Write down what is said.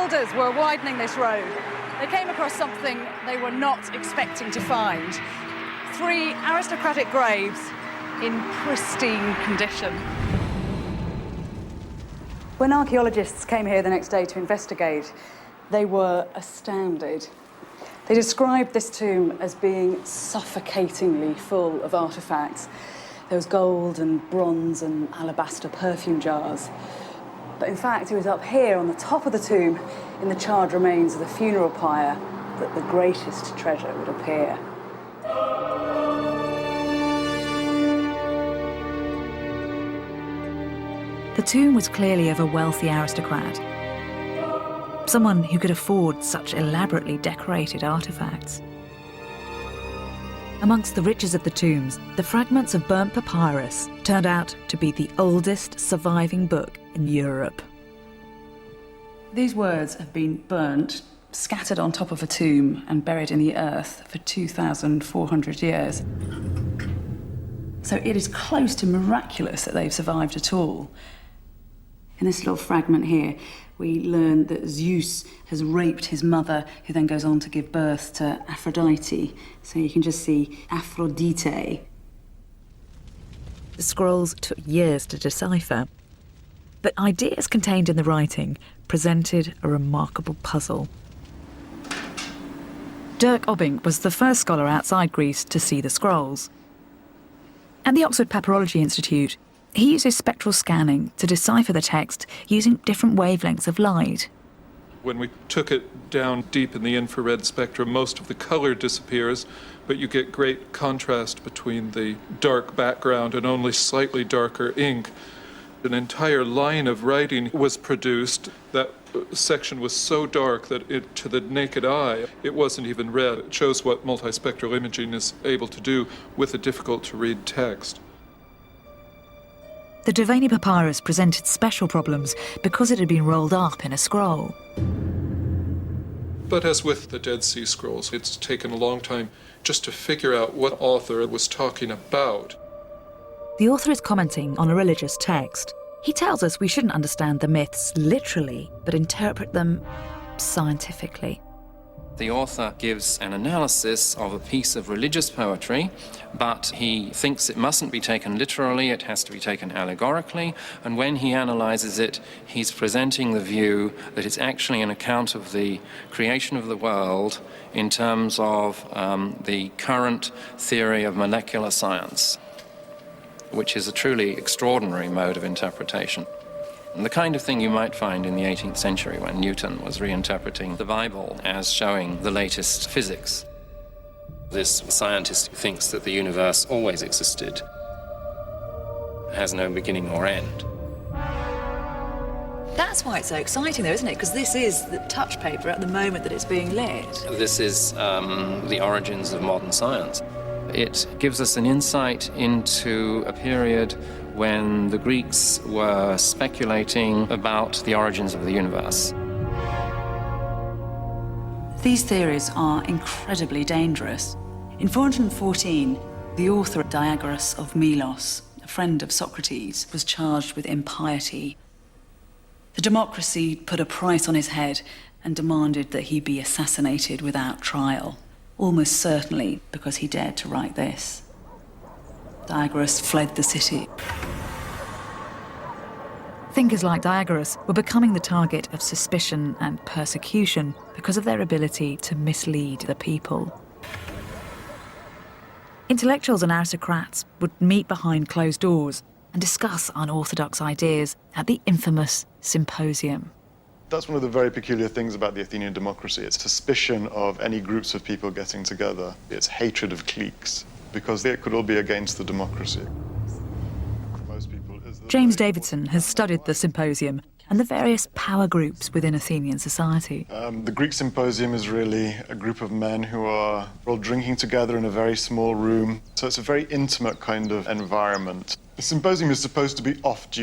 builders were widening this road, they came across something they were not expecting to find. 3 aristocratic graves in pristine condition. When archaeologists came here the next day to investigate, they were astounded. They described this tomb as being suffocatingly full of artefacts. There was gold and bronze and alabaster perfume jars. But in fact, it was up here on the top of the tomb, in the charred remains of the funeral pyre, that the greatest treasure would appear. The tomb was clearly of a wealthy aristocrat, someone who could afford such elaborately decorated artefacts. Amongst the riches of the tombs, the fragments of burnt papyrus turned out to be the oldest surviving book in Europe. These words have been burnt, scattered on top of a tomb and buried in the earth for 2,400 years. So it is close to miraculous that they've survived at all. In this little fragment here, we learn that Zeus has raped his mother, who then goes on to give birth to Aphrodite. So you can just see Aphrodite. The scrolls took years to decipher, but ideas contained in the writing presented a remarkable puzzle. Dirk Obbing was the first scholar outside Greece to see the scrolls. At the Oxford Papyrology Institute, he uses spectral scanning to decipher the text using different wavelengths of light. When we took it down deep in the infrared spectrum, most of the color disappears, but you get great contrast between the dark background and only slightly darker ink. An entire line of writing was produced. That section was so dark that to the naked eye, it wasn't even read. It shows what multispectral imaging is able to do with a difficult-to-read text. The Derveni papyrus presented special problems because it had been rolled up in a scroll. But as with the Dead Sea Scrolls, it's taken a long time just to figure out what author was talking about. The author is commenting on a religious text. He tells us we shouldn't understand the myths literally, but interpret them scientifically. The author gives an analysis of a piece of religious poetry, but he thinks it mustn't be taken literally, it has to be taken allegorically, and when he analyzes it, he's presenting the view that it's actually an account of the creation of the world in terms of the current theory of molecular science, which is a truly extraordinary mode of interpretation. And the kind of thing you might find in the 18th century when Newton was reinterpreting the Bible as showing the latest physics. This scientist thinks that the universe always existed, has no beginning or end. That's why it's so exciting, though, isn't it? Because this is the touch paper at the moment that it's being lit. This is the origins of modern science. It gives us an insight into a period when the Greeks were speculating about the origins of the universe. These theories are incredibly dangerous. In 414, the author Diagoras of Milos, a friend of Socrates, was charged with impiety. The democracy put a price on his head and demanded that he be assassinated without trial, almost certainly because he dared to write this. Diagoras fled the city. Thinkers like Diagoras were becoming the target of suspicion and persecution because of their ability to mislead the people. Intellectuals and aristocrats would meet behind closed doors and discuss unorthodox ideas at the infamous symposium. That's one of the very peculiar things about the Athenian democracy. It's suspicion of any groups of people getting together. It's hatred of cliques, because they could all be against the democracy. James Davidson has studied the symposium and the various power groups within Athenian society. The Greek symposium is really a group of men who are all drinking together in a very small room. So it's a very intimate kind of environment. The symposium is supposed to be off duty.